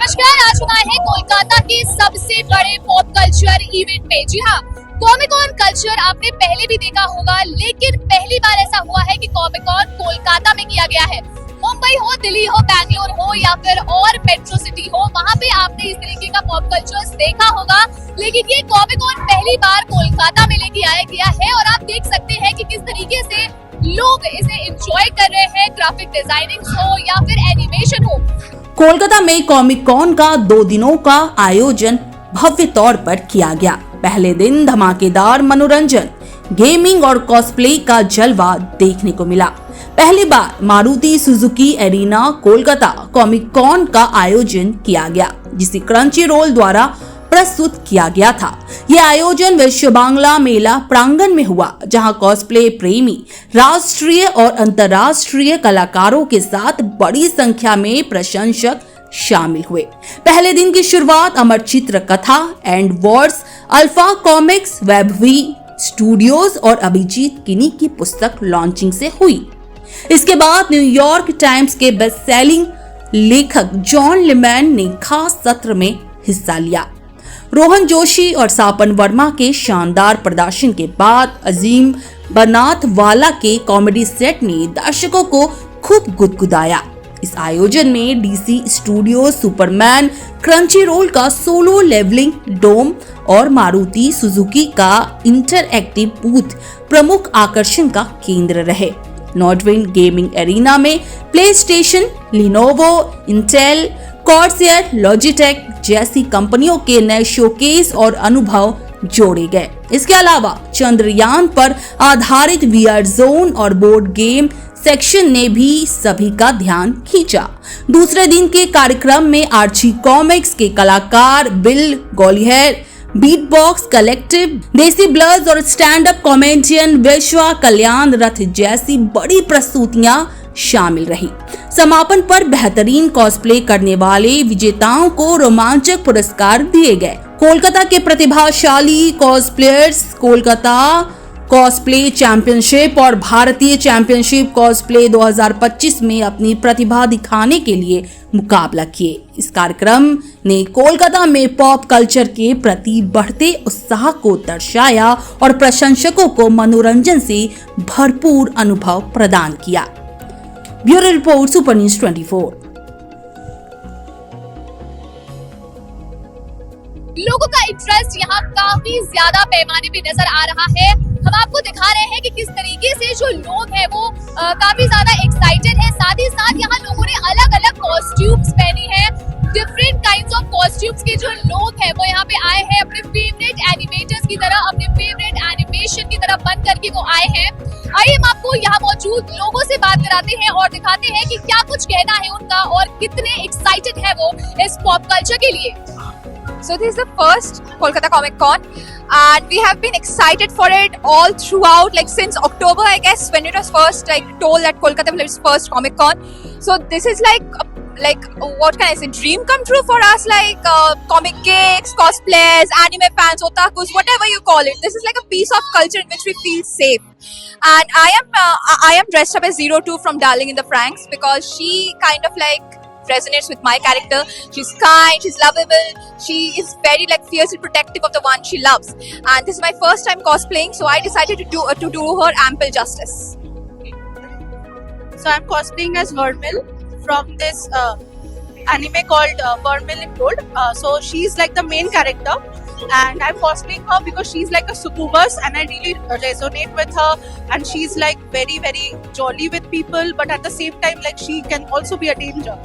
नमस्कार, आज हम आए हैं कोलकाता के सबसे बड़े पॉप कल्चर इवेंट पे। जी हाँ, कॉमिक-कॉन कल्चर आपने पहले भी देखा होगा, लेकिन पहली बार ऐसा हुआ है कि कॉमिक-कॉन कोलकाता में किया गया है। मुंबई हो, दिल्ली हो, बैंगलोर हो या फिर और मेट्रो सिटी हो, वहाँ पे आपने इस तरीके का पॉप कल्चर देखा होगा, लेकिन ये कॉमिक-कॉन पहली बार कोलकाता में लेके आया गया है। और आप देख सकते हैं कि किस तरीके से लोग इसे एंजॉय कर रहे हैं, ग्राफिक डिजाइनिंग हो या फिर एनिमेशन हो। कोलकाता में कॉमिक-कॉन का 2 दिनों का आयोजन भव्य तौर पर किया गया। पहले दिन धमाकेदार मनोरंजन, गेमिंग और कॉस्प्ले का जलवा देखने को मिला। पहली बार Maruti Suzuki Arena Kolkata Comic Con का आयोजन किया गया, जिसे क्रंची रोल द्वारा प्रस्तुत किया गया था। यह आयोजन विश्व बांग्ला मेला प्रांगण में हुआ, जहां कॉस्प्ले प्रेमी राष्ट्रीय और अंतर्राष्ट्रीय कलाकारों के साथ बड़ी संख्या में प्रशंसक शामिल हुए। पहले दिन की शुरुआत अमर चित्र कथा and words, alpha comics, Vaibhavi studios और अभिजीत किनी की पुस्तक लॉन्चिंग से हुई। इसके बाद न्यूयॉर्क टाइम्स के बेस्ट सेलिंग लेखक जॉन लेमैन ने खास सत्र में हिस्सा लिया। रोहन जोशी और सापन वर्मा के शानदार प्रदर्शन के बाद अजीम बनाथ वाला के कॉमेडी सेट ने दर्शकों को खूब गुदगुदाया। इस आयोजन में DC studio, superman, Crunchyroll का सोलो लेवलिंग डोम और मारुति सुजुकी का इंटरएक्टिव बूथ प्रमुख आकर्षण का केंद्र रहे। नॉर्डविन गेमिंग एरिना में PlayStation, Lenovo, Intel, Corsair, Logitech जैसी कंपनियों के नए शोकेस और अनुभव जोड़े गए। इसके अलावा चंद्रयान पर आधारित वीआर जोन और बोर्ड गेम सेक्शन ने भी सभी का ध्यान खींचा। दूसरे दिन के कार्यक्रम में आर्ची कॉमिक्स के कलाकार बिल गॉलियर, बीटबॉक्स कलेक्टिव, देसी ब्लर्स और स्टैंड अप कॉमेडियन विश्वा कल्याण रथ जैसी बड़ी प्रस्तुतियां शामिल रही। समापन पर बेहतरीन कॉस्प्ले करने वाले विजेताओं को रोमांचक पुरस्कार दिए गए। कोलकाता के प्रतिभाशाली कॉस्प्लेयर्स कोलकाता कॉस्प्ले चैंपियनशिप और भारतीय चैंपियनशिप कॉस्प्ले 2025 में अपनी प्रतिभा दिखाने के लिए मुकाबला किए। इस कार्यक्रम ने कोलकाता में पॉप कल्चर के प्रति बढ़ते उत्साह को दर्शाया और प्रशंसकों को मनोरंजन से भरपूर अनुभव प्रदान किया। Bureau report, super news 24। लोगों का इंटरेस्ट यहाँ काफी ज्यादा पैमाने पे नजर आ रहा है। हम आपको दिखा रहे हैं कि किस तरीके से जो लोग हैं वो काफी ज्यादा एक्साइटेड हैं। साथ ही साथ यहाँ लोगों ने अलग अलग कॉस्ट्यूम्स पहने हैं। डिफरेंट काइंड्स ऑफ कॉस्ट्यूम्स के जो लोग हैं वो यहाँ पे आए हैं अपने फेवरेट एनिमेटर्स की तरह, अपने फेवरेट एनिमेशन की तरह बन करके वो आए हैं। आइए हम आपको यहाँ मौजूद लोगों से बात कराते हैं और दिखाते हैं कि क्या कुछ कहना है उनका और कितने एक्साइटेड है वो इस पॉप कल्चर के लिए। So this is the first Kolkata Comic Con and we have been excited for it all throughout, like since October I guess, when it was first like told that Kolkata will be its first Comic Con. So this is like what can I say, dream come true for us, like comic geeks, cosplayers, anime fans, otakus, whatever you call it. This is like a piece of culture in which we feel safe. And I am dressed up as 02 from Darling in the Franxx because she kind of like resonates with my character. She's kind, she's lovable, she is very like fiercely protective of the one she loves. And this is my first time cosplaying, so I decided to do her ample justice. So I'm cosplaying as Vermil from this anime called Vermil in Gold. So she's like the main character, and I'm cosplaying her because she's like a succubus, and I really resonate with her. And she's like very very jolly with people, but at the same time like she can also be a danger.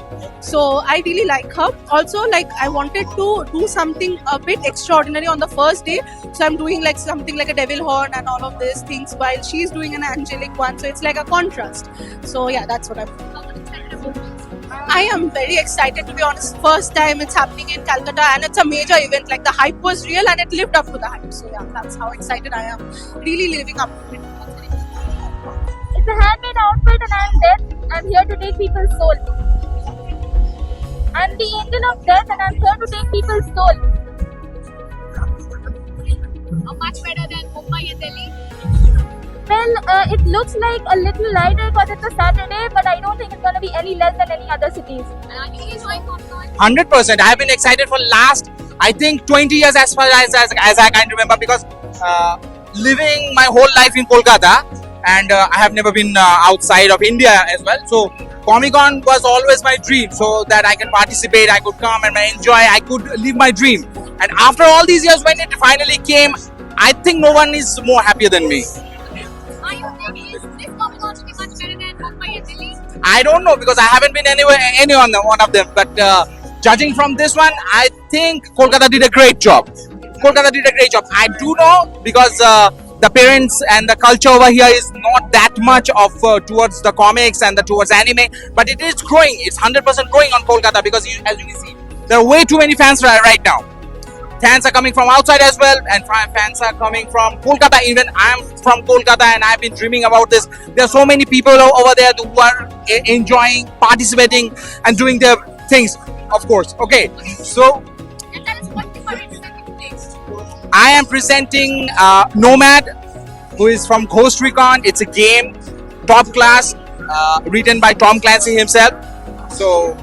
So I really like her. Also like I wanted to do something a bit extraordinary on the first day, so I'm doing like something like a devil horn and all of these things while she's doing an angelic one. So it's like a contrast. So yeah, that's what I'm doing. I am very excited, to be honest. First time it's happening in Calcutta and it's a major event. Like the hype was real and it lived up to the hype. So yeah, that's how excited I am. Really living up to it. It's a handmade outfit and I'm death. I'm here to take people's soul. I'm the angel of death and I'm here to take people's soul. Much better than Mumbai and Delhi. Well, it looks like a little lighter because it's a Saturday, but I don't think it's going to be any less than any other cities. And are you enjoying Comic-Con? 100%. I have been excited for last, I think, 20 years as far as I can remember, because living my whole life in Kolkata, and I have never been outside of India as well. So Comic-Con was always my dream, so that I can participate, I could come and enjoy, I could live my dream. And after all these years, when it finally came, I think no one is more happier than me. Are you thinking this Comic-Con should be much better than Mumbai and Delhi? I don't know, because I haven't been anywhere, any on one of them. But judging from this one, I think Kolkata did a great job. Kolkata did a great job. I do know, because the parents and the culture over here is not that much of towards the comics and towards anime, but it is growing. It's 100% growing on Kolkata, because as you can see, there are way too many fans right now. Fans are coming from outside as well, and fans are coming from Kolkata. Even I am from Kolkata, and I've been dreaming about this. There are so many people over there who are enjoying, participating, and doing their things. Of course. Okay, so And tell us what difference taking place. I am presenting Nomad, who is from Ghost Recon. It's a game, top class, written by Tom Clancy himself. So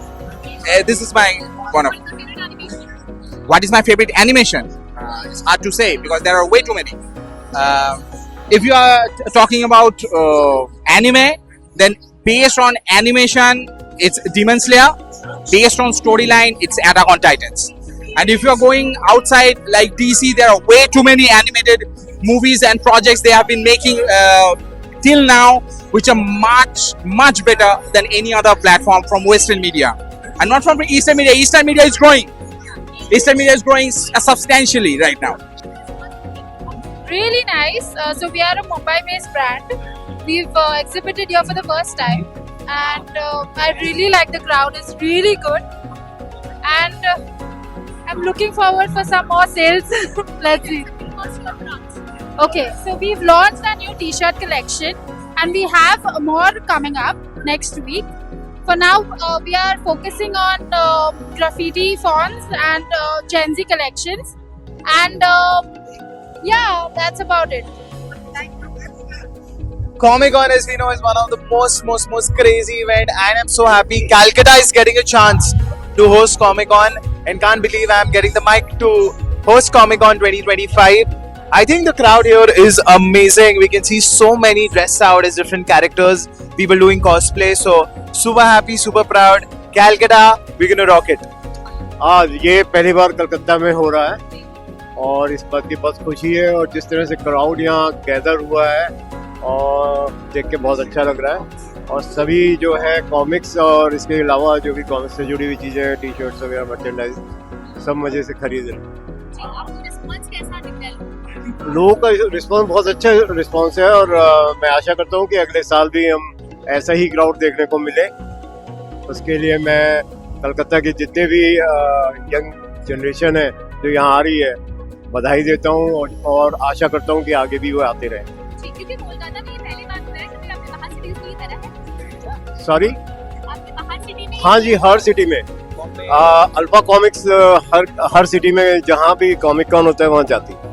this is my one of. What is your favorite animation? What is my favorite animation? It's hard to say, because there are way too many. If you are talking about anime, then based on animation, it's Demon Slayer. Based on storyline, it's Attack on Titans. And if you are going outside like DC, there are way too many animated movies and projects they have been making till now, which are much better than any other platform from Western media. And not from Eastern media. Eastern media is growing. Eastern media is growing substantially right now. Really nice. So we are a Mumbai-based brand. We've exhibited here for the first time, and I really like the crowd. It's really good, and I'm looking forward for some more sales. Let's see. What's your branch? Okay, so we've launched a new T-shirt collection, and we have more coming up next week. For now, we are focusing on graffiti fonts and Gen Z collections, and yeah, that's about it. Comic-Con, as we know, is one of the most crazy event, and I'm so happy Calcutta is getting a chance to host Comic-Con, and can't believe I'm getting the mic to host Comic-Con 2025. I think the crowd here is amazing. We can see so many dressed out as different characters, people doing cosplay, so super happy, super proud. Calcutta, we're gonna rock it. आज ये पहली बार कलकत्ता में हो रहा है और इस बात की बहुत खुशी है, और जिस तरह से क्राउड यहाँ गैदर हुआ है और देख के बहुत अच्छा लग रहा है। और सभी जो है कॉमिक्स और इसके अलावा जो भी कॉमिक्स से जुड़ी हुई चीज़ें, टी शर्ट्स वगैरह, मर्चेंडाइज, सब मज़े से खरीद रहे हैं। आपको रिस्पॉन्स कैसा दिख रहा है? लोगों का रिस्पॉन्स बहुत अच्छा रिस्पॉन्स है, और मैं आशा करता हूँ कि अगले साल भी हम ऐसा ही क्राउड देखने को मिले। उसके लिए मैं कलकत्ता के जितने भी यंग जनरेशन है जो यहाँ आ रही है, बधाई देता हूँ, और आशा करता हूँ कि आगे भी वो आते रहें। क्योंकि कोलकाता में ये पहली बार हो रहा है, तो फिर आपके बाहर सिटीज की तरह है? सॉरी, आपके बाहर सिटी में? हाँ जी, हर सिटी में अल्फा कॉमिक्स हर सिटी में जहाँ भी कॉमिक कॉन होता है वहाँ जाती है।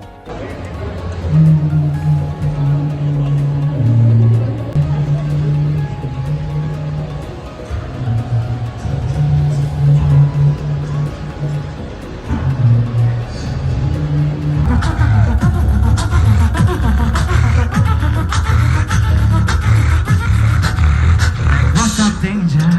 Danger.